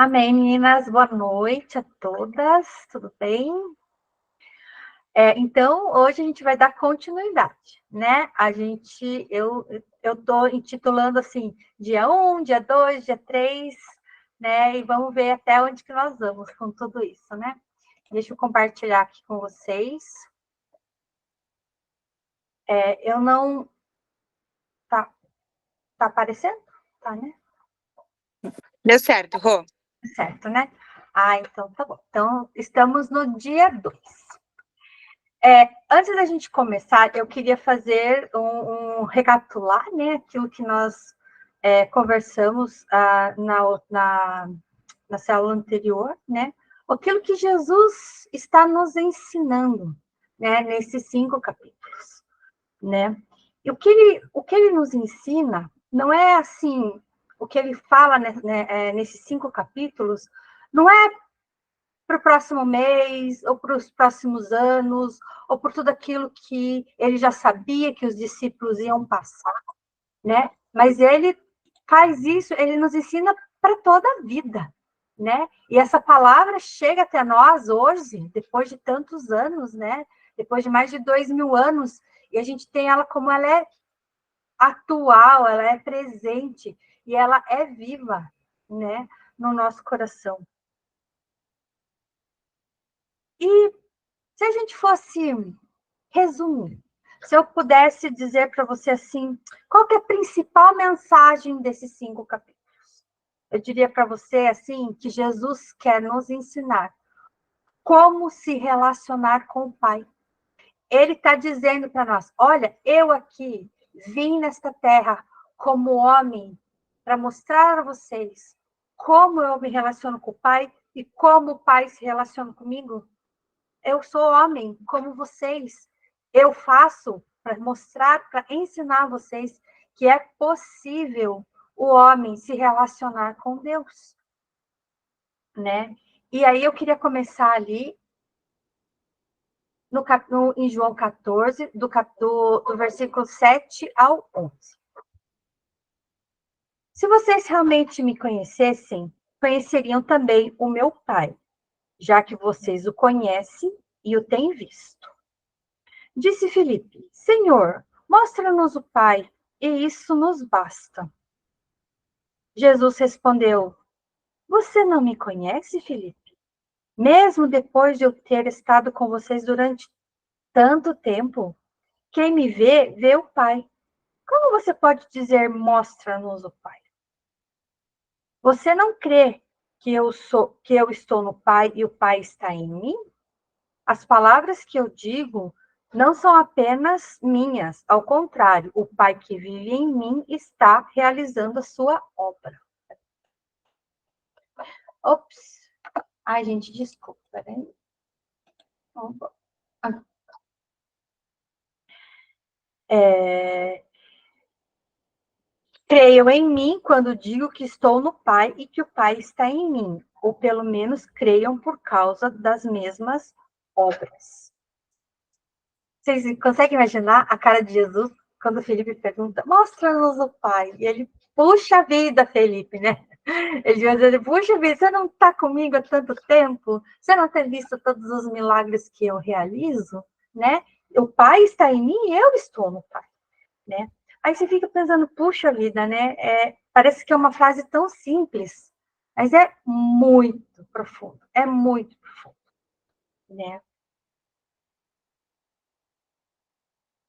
Amém, meninas. Boa noite a todas. Tudo bem? Então, hoje a gente vai dar continuidade, né? Eu estou intitulando assim, dia 1, dia 2, dia 3, né? E vamos ver até onde que nós vamos com tudo isso, né? Deixa eu compartilhar aqui com vocês. Eu não... Tá aparecendo? Tá, né? Deu certo, Rô. Certo, né? Então tá bom. Então, estamos no dia 2. Antes da gente começar, eu queria fazer um recapitular, né, aquilo que nós conversamos na célula anterior, né, aquilo que Jesus está nos ensinando, né, nesses 5 capítulos, né. E o que ele nos ensina não é assim, o que ele fala nesses 5 capítulos, não é para o próximo mês, ou para os próximos anos, ou por tudo aquilo que ele já sabia que os discípulos iam passar, né? Mas ele faz isso, ele nos ensina para toda a vida, né? E essa palavra chega até nós hoje, depois de tantos anos, né? Depois de mais de 2000 anos, e a gente tem ela como ela é atual, ela é presente, e ela é viva, né? No nosso coração. E se a gente fosse resumir, se eu pudesse dizer para você assim, qual que é a principal mensagem desses 5 capítulos? Eu diria para você assim, que Jesus quer nos ensinar como se relacionar com o Pai. Ele está dizendo para nós, olha, eu aqui vim nesta terra como homem para mostrar a vocês como eu me relaciono com o Pai e como o Pai se relaciona comigo. Eu sou homem como vocês. Eu faço para mostrar, para ensinar vocês que é possível o homem se relacionar com Deus, né? E aí eu queria começar ali em João 14, do versículo 7 ao 11. Se vocês realmente me conhecessem, conheceriam também o meu Pai, já que vocês o conhecem e o têm visto. Disse Filipe, Senhor, mostra-nos o Pai, e isso nos basta. Jesus respondeu, você não me conhece, Filipe? Mesmo depois de eu ter estado com vocês durante tanto tempo, quem me vê, vê o Pai. Como você pode dizer, mostra-nos o Pai? Você não crê que eu estou no Pai e o Pai está em mim? As palavras que eu digo não são apenas minhas, ao contrário, o Pai que vive em mim está realizando a sua obra. Ops! Ai, gente, desculpa, peraí. Creiam em mim quando digo que estou no Pai e que o Pai está em mim, ou pelo menos creiam por causa das mesmas obras. Vocês conseguem imaginar a cara de Jesus quando o Felipe pergunta, mostra-nos o Pai? E ele, puxa vida, Felipe, né? Ele vai dizer, puxa vida, você não está comigo há tanto tempo? Você não tem visto todos os milagres que eu realizo? Né? O Pai está em mim e eu estou no Pai, né? Aí você fica pensando, puxa vida, né? Parece que é uma frase tão simples, mas é muito profundo, né?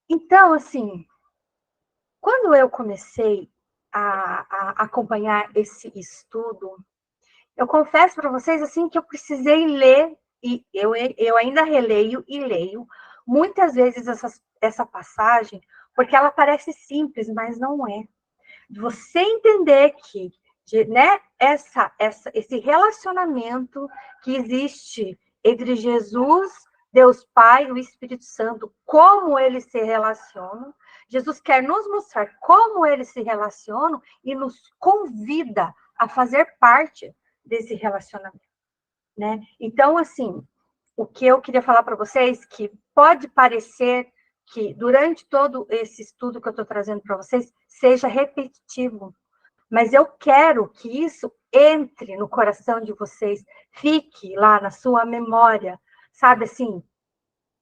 Então, assim, quando eu comecei a acompanhar esse estudo, eu confesso para vocês assim que eu precisei ler, e eu ainda releio e leio muitas vezes essa passagem, porque ela parece simples, mas não é. Você entender que, né, esse relacionamento que existe entre Jesus, Deus Pai e o Espírito Santo, como eles se relacionam. Jesus quer nos mostrar como eles se relacionam e nos convida a fazer parte desse relacionamento, né? Então, assim, o que eu queria falar para vocês, que pode parecer que durante todo esse estudo que eu estou trazendo para vocês, seja repetitivo, mas eu quero que isso entre no coração de vocês, fique lá na sua memória, sabe assim,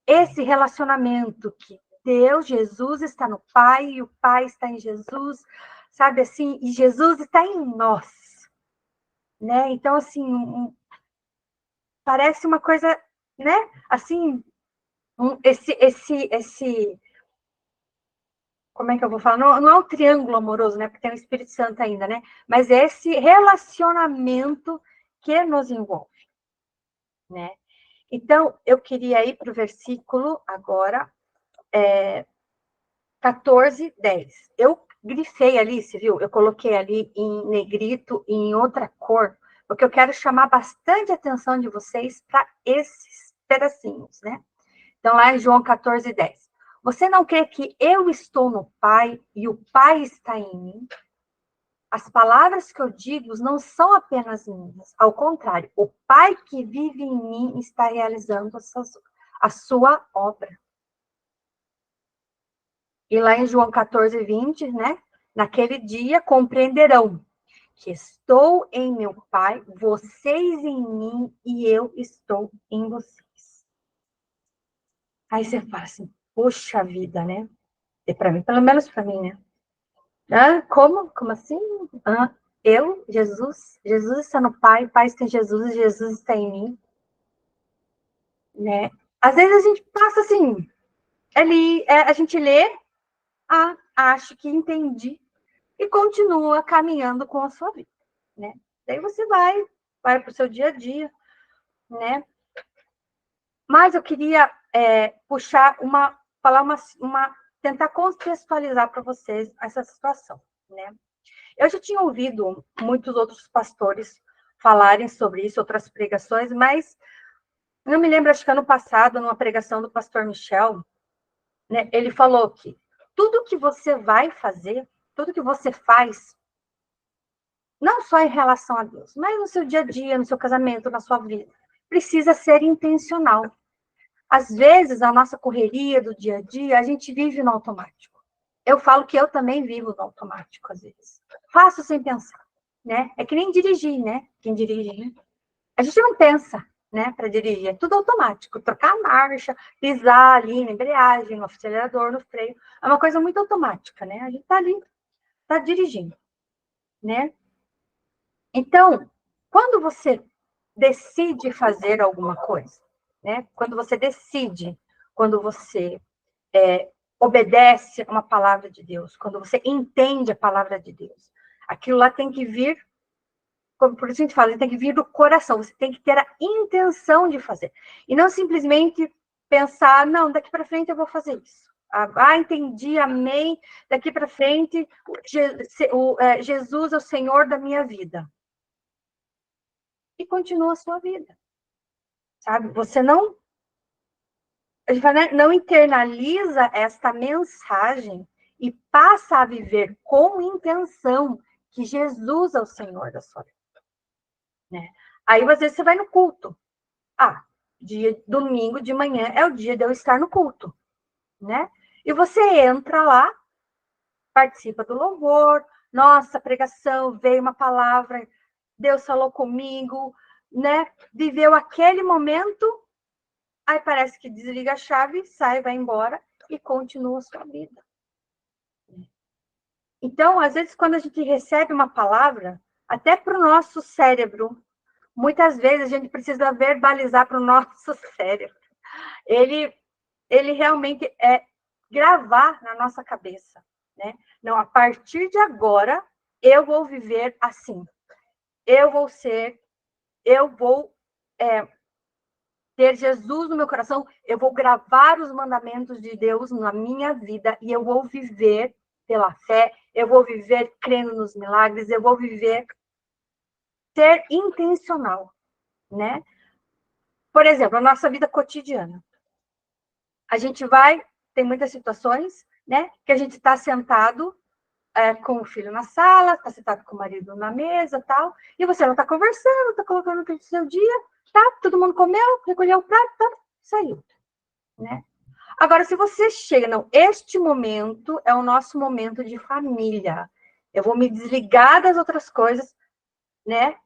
esse relacionamento que Deus, Jesus está no Pai, e o Pai está em Jesus, sabe assim, e Jesus está em nós, né? Então, assim, parece uma coisa, né? Assim, esse, como é que eu vou falar? Não, não é um triângulo amoroso, né? Porque tem o Espírito Santo ainda, né? Mas é esse relacionamento que nos envolve, né? Então, eu queria ir para o versículo agora, 14, 10. Eu grifei ali, você viu? Eu coloquei ali em negrito e em outra cor, porque eu quero chamar bastante a atenção de vocês para esses pedacinhos, né? Então, lá em João 14, 10. Você não crê que eu estou no Pai e o Pai está em mim? As palavras que eu digo não são apenas minhas. Ao contrário, o Pai que vive em mim está realizando a sua obra. E lá em João 14, 20, né? Naquele dia compreenderão que estou em meu Pai, vocês em mim e eu estou em vocês. Aí você fala assim, poxa vida, né? E para mim, pelo menos para mim, né? Ah, como? Como assim? Ah, eu, Jesus, Jesus está no Pai, o Pai está em Jesus, Jesus está em mim, né? Às vezes a gente passa assim, ali, a gente lê, acho que entendi, e continua caminhando com a sua vida, né? Daí você vai para o seu dia a dia, né? Mas eu queria puxar falar tentar contextualizar para vocês essa situação, né? Eu já tinha ouvido muitos outros pastores falarem sobre isso, outras pregações, mas não me lembro, acho que ano passado, numa pregação do pastor Michel, né, ele falou que tudo que você vai fazer, tudo que você faz, não só em relação a Deus, mas no seu dia a dia, no seu casamento, na sua vida, precisa ser intencional. Às vezes, a nossa correria do dia a dia, a gente vive no automático. Eu falo que eu também vivo no automático, às vezes. Faço sem pensar, né? É que nem dirigir, né? Quem dirige, né? A gente não pensa, né, para dirigir. É tudo automático. Trocar a marcha, pisar ali na embreagem, no acelerador, no freio. É uma coisa muito automática, né? A gente tá ali, tá dirigindo, né? Então, quando você decide fazer alguma coisa, né? Quando você decide, quando você obedece uma palavra de Deus, quando você entende a palavra de Deus, aquilo lá tem que vir, por isso a gente fala, tem que vir do coração, você tem que ter a intenção de fazer, e não simplesmente pensar, não, daqui para frente eu vou fazer isso. Entendi, amém, daqui para frente Jesus é o Senhor da minha vida. E continua a sua vida, sabe? Você não internaliza esta mensagem e passa a viver com intenção que Jesus é o Senhor da sua vida, né? Aí, às vezes, você vai no culto. Domingo de manhã é o dia de eu estar no culto, né? E você entra lá, participa do louvor, nossa, pregação, veio uma palavra, Deus falou comigo, né? Viveu aquele momento, aí parece que desliga a chave, sai, vai embora e continua a sua vida. Então, às vezes, quando a gente recebe uma palavra, até para o nosso cérebro, muitas vezes a gente precisa verbalizar para o nosso cérebro. Ele realmente gravar na nossa cabeça, né? Não, a partir de agora, eu vou viver assim. Eu vou ter Jesus no meu coração, eu vou gravar os mandamentos de Deus na minha vida e eu vou viver pela fé, eu vou viver crendo nos milagres, eu vou viver ser intencional, né? Por exemplo, a nossa vida cotidiana. A gente tem muitas situações, né, que a gente está sentado com o filho na sala, está sentado com o marido na mesa, tal, e você não está conversando, está colocando o seu dia, tá? Todo mundo comeu, recolheu o prato, tá? Saiu, né? Agora, se você chega, não, este momento é o nosso momento de família. Eu vou me desligar das outras coisas né?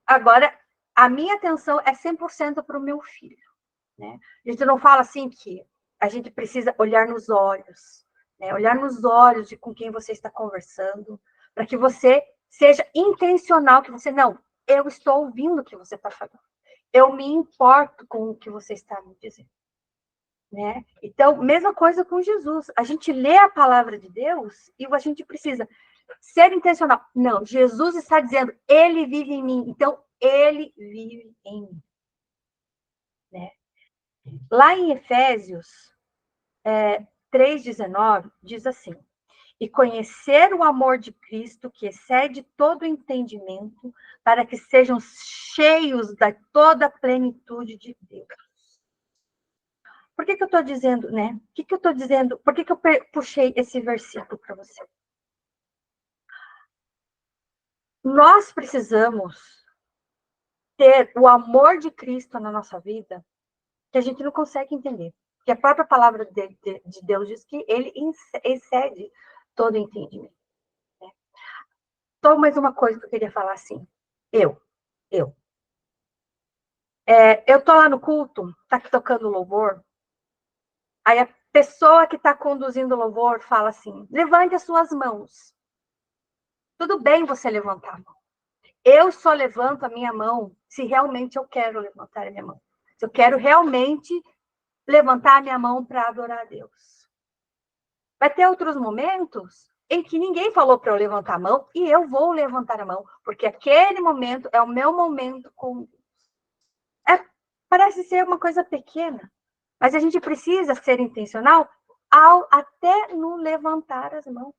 Agora, a minha atenção é 100% para o meu filho, né? A gente não fala assim que a gente precisa olhar nos olhos, né? Olhar nos olhos de com quem você está conversando, para que você seja intencional, que você, não, eu estou ouvindo o que você está falando. Eu me importo com o que você está me dizendo, né? Então, mesma coisa com Jesus. A gente lê a palavra de Deus e a gente precisa ser intencional. Não, Jesus está dizendo, ele vive em mim, então ele vive em mim, né? Lá em Efésios 3,19, diz assim: e conhecer o amor de Cristo, que excede todo entendimento, para que sejam cheios da toda a plenitude de Deus. Por que eu estou dizendo, né? O que eu estou dizendo? Por que eu puxei esse versículo para você? Nós precisamos ter o amor de Cristo na nossa vida, que a gente não consegue entender. Porque a própria palavra de Deus diz que ele excede todo entendimento. Né? Só mais uma coisa que eu queria falar assim. Eu. Eu tô lá no culto, tá tocando louvor, aí a pessoa que está conduzindo o louvor fala assim, levante as suas mãos. Tudo bem você levantar a mão. Eu só levanto a minha mão se realmente eu quero levantar a minha mão. Se eu quero realmente levantar a minha mão para adorar a Deus. Vai ter outros momentos em que ninguém falou para eu levantar a mão e eu vou levantar a mão, porque aquele momento é o meu momento com Deus. Parece ser uma coisa pequena, mas a gente precisa ser intencional até no levantar as mãos,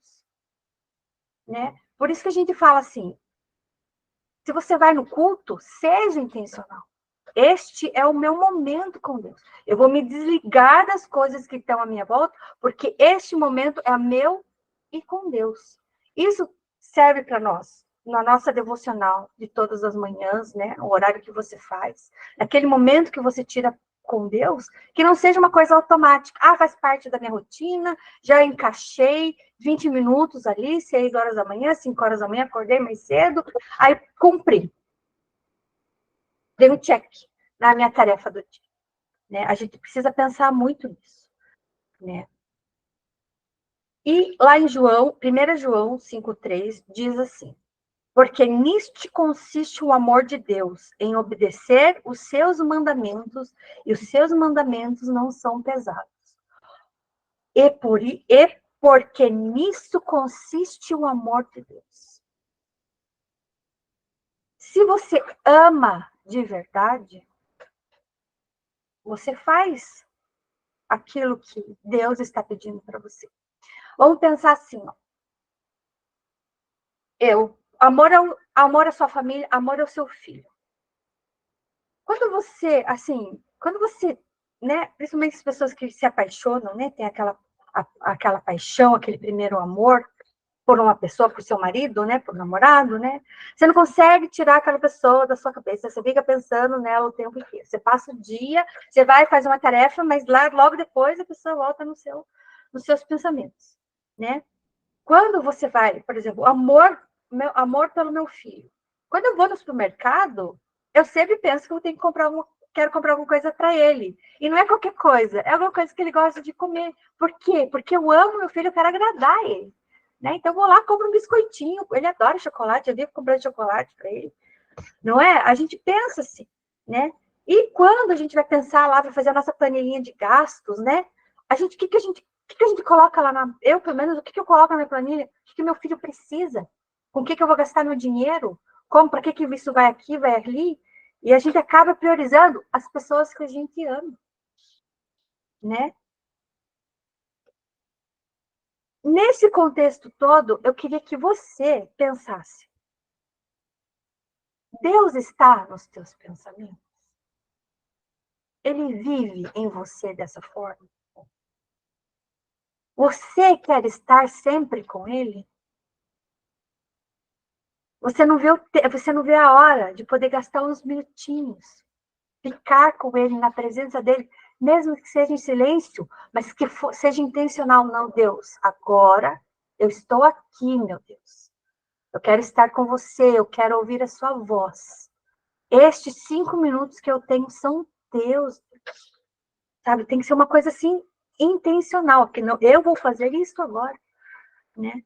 né? Por isso que a gente fala assim, se você vai no culto, seja intencional. Este é o meu momento com Deus. Eu vou me desligar das coisas que estão à minha volta, porque este momento é meu e com Deus. Isso serve para nós, na nossa devocional de todas as manhãs, né? O horário que você faz, naquele momento que você tira com Deus, que não seja uma coisa automática. Ah, faz parte da minha rotina, já encaixei 20 minutos ali, 6 horas da manhã, 5 horas da manhã, acordei mais cedo, aí cumpri. Dei um check na minha tarefa do dia. Né? A gente precisa pensar muito nisso. Né? E lá em João, 1 João 5,3, diz assim: porque nisto consiste o amor de Deus, em obedecer os seus mandamentos, e os seus mandamentos não são pesados. E porque nisso consiste o amor de Deus. Se você ama de verdade, você faz aquilo que Deus está pedindo para você. Vamos pensar assim, ó. Amor à sua família, amor ao seu filho. Quando você, né, principalmente as pessoas que se apaixonam, né, tem aquela paixão, aquele primeiro amor por uma pessoa, por seu marido, né, por namorado, né, você não consegue tirar aquela pessoa da sua cabeça, você fica pensando nela o tempo inteiro. Você passa o dia, você vai fazer uma tarefa, mas logo depois a pessoa volta nos seus pensamentos, né? Quando você vai, por exemplo, meu amor pelo meu filho. Quando eu vou no supermercado, eu sempre penso que eu tenho que quero comprar alguma coisa para ele. E não é qualquer coisa, é alguma coisa que ele gosta de comer. Por quê? Porque eu amo meu filho, eu quero agradar ele. Né? Então, eu vou lá, compro um biscoitinho. Ele adora chocolate, eu vivo comprando chocolate para ele. Não é? A gente pensa assim, né? E quando a gente vai pensar lá, vai fazer a nossa planilhinha de gastos, né? O que a gente coloca lá eu, pelo menos, o que eu coloco na minha planilha? O que meu filho precisa? Com o que eu vou gastar meu dinheiro? Como? Para que isso vai aqui, vai ali? E a gente acaba priorizando as pessoas que a gente ama, né? Nesse contexto todo, eu queria que você pensasse: Deus está nos teus pensamentos? Ele vive em você dessa forma? Você quer estar sempre com ele? Você não vê a hora de poder gastar uns minutinhos, ficar com ele na presença dele, mesmo que seja em silêncio, mas que seja intencional. Não, Deus, agora eu estou aqui, meu Deus. Eu quero estar com você, eu quero ouvir a sua voz. Estes 5 minutos que eu tenho são teus, sabe? Tem que ser uma coisa assim, intencional, que não, eu vou fazer isso agora, né?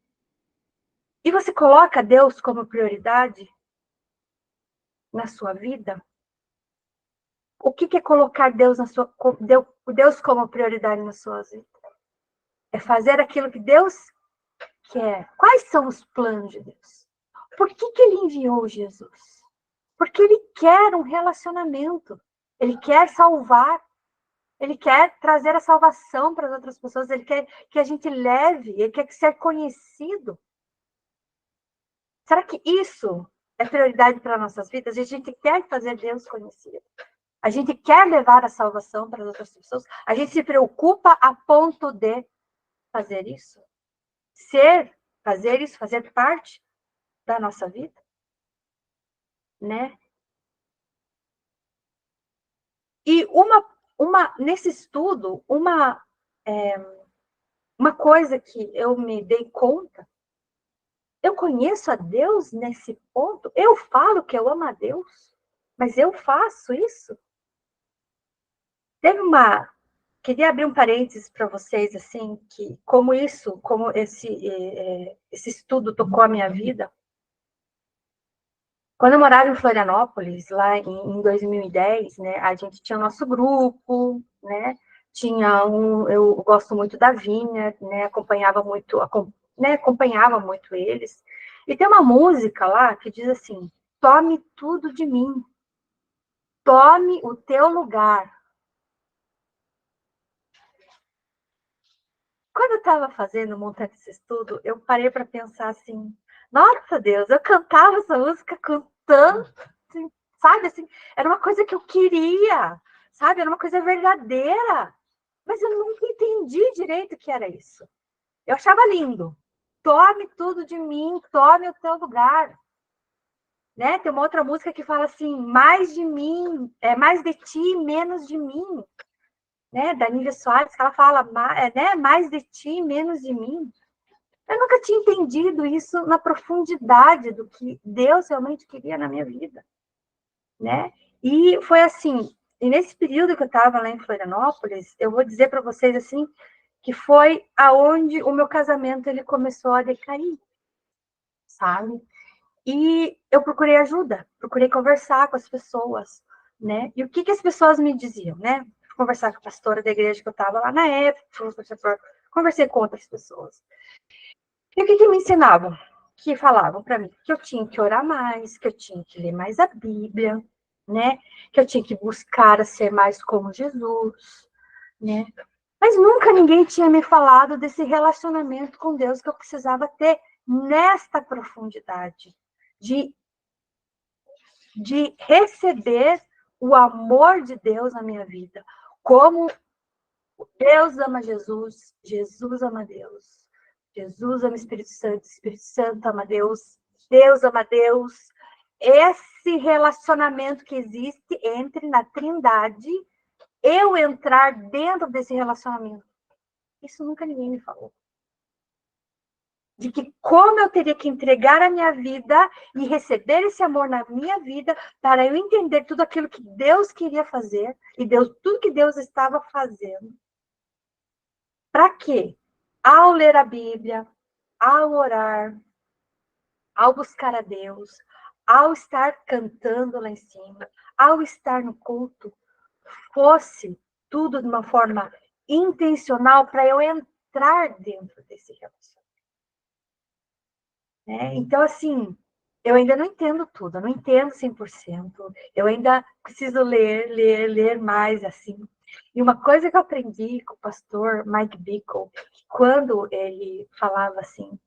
E você coloca Deus como prioridade na sua vida? O que é colocar Deus como prioridade na sua vida? É fazer aquilo que Deus quer. Quais são os planos de Deus? Por que ele enviou Jesus? Porque ele quer um relacionamento. Ele quer salvar. Ele quer trazer a salvação para as outras pessoas. Ele quer que a gente leve. Ele quer ser conhecido. Será que isso é prioridade para nossas vidas? A gente quer fazer Deus conhecido. A gente quer levar a salvação para as outras pessoas. A gente se preocupa a ponto de fazer isso. Fazer isso, fazer parte da nossa vida, né? E nesse estudo, uma coisa que eu me dei conta, eu conheço a Deus nesse ponto, eu falo que eu amo a Deus, mas eu faço isso? Queria abrir um parênteses para vocês, assim, que como esse estudo tocou a minha vida. Quando eu morava em Florianópolis, lá em 2010, né, a gente tinha o nosso grupo, né, eu gosto muito da Vinha, né, acompanhava muito eles. E tem uma música lá que diz assim: tome tudo de mim, tome o teu lugar. Quando eu estava montando esse estudo, eu parei para pensar assim: nossa Deus, eu cantava essa música com tanto, assim, sabe, assim, era uma coisa que eu queria, sabe, era uma coisa verdadeira, mas eu nunca entendi direito o que era isso. Eu achava lindo. Tome tudo de mim, tome o teu lugar. Né? Tem uma outra música que fala assim: mais de mim, mais de ti, menos de mim. Né? Da Nívia Soares, que ela fala, né? Mais de ti, menos de mim. Eu nunca tinha entendido isso na profundidade do que Deus realmente queria na minha vida, né? E foi assim, e nesse período que eu estava lá em Florianópolis, eu vou dizer para vocês assim, que foi aonde o meu casamento ele começou a decair, sabe? E eu procurei ajuda, procurei conversar com as pessoas, né? E o que as pessoas me diziam, né? Conversar com a pastora da igreja que eu estava lá na época, conversei com outras pessoas. E o que me ensinavam? Que falavam para mim que eu tinha que orar mais, que eu tinha que ler mais a Bíblia, né? Que eu tinha que buscar ser mais como Jesus, né? Mas nunca ninguém tinha me falado desse relacionamento com Deus que eu precisava ter nesta profundidade, de, de receber o amor de Deus na minha vida, como Deus ama Jesus, Jesus ama Deus. Jesus ama o Espírito Santo ama Deus ama Deus. Esse relacionamento que existe entre na Trindade, eu entrar dentro desse relacionamento. Isso nunca ninguém me falou. De que como eu teria que entregar a minha vida e receber esse amor na minha vida para eu entender tudo aquilo que Deus queria fazer e tudo que Deus estava fazendo. Para quê? Ao ler a Bíblia, ao orar, ao buscar a Deus, ao estar cantando lá em cima, ao estar no culto, fosse tudo de uma forma intencional para eu entrar dentro desse relacionamento. Né? Então, assim, eu ainda não entendo tudo, eu não entendo 100%, eu ainda preciso ler mais, assim. E uma coisa que eu aprendi com o pastor Mike Bickle, quando ele falava assim,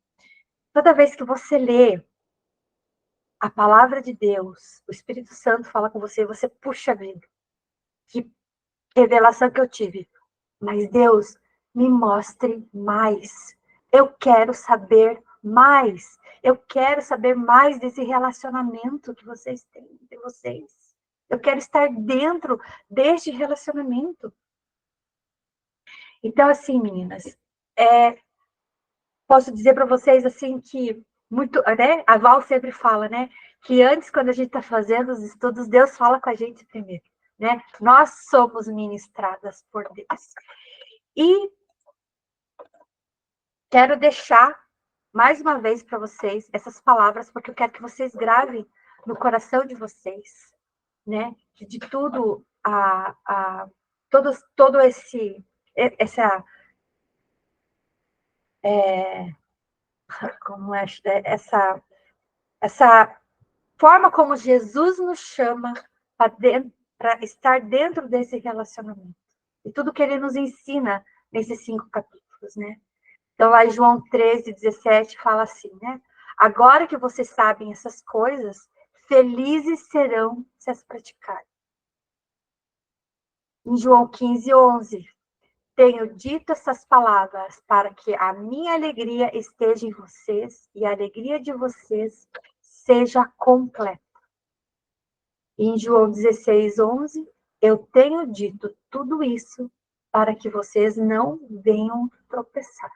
toda vez que você lê a palavra de Deus, o Espírito Santo fala com você, você puxa vida. Que revelação que eu tive. Mas Deus, me mostre mais. Eu quero saber mais. Eu quero saber mais desse relacionamento que vocês têm entre vocês. Eu quero estar dentro deste relacionamento. Então, assim, meninas, posso dizer para vocês assim que muito, né? A Val sempre fala, né? Que antes, quando a gente está fazendo os estudos, Deus fala com a gente primeiro, né? Nós somos ministradas por Deus. E quero deixar mais uma vez para vocês essas palavras, porque eu quero que vocês gravem no coração de vocês, né? De tudo todo essa como é, essa forma como Jesus nos chama para estar dentro desse relacionamento. E tudo que ele nos ensina nesses 5 capítulos, né? Então, lá em João 13, 17, fala assim, né? Agora que vocês sabem essas coisas, felizes serão se as praticarem. Em João 15, 11, tenho dito essas palavras para que a minha alegria esteja em vocês e a alegria de vocês seja completa. Em João 16, 11, eu tenho dito tudo isso para que vocês não venham tropeçar.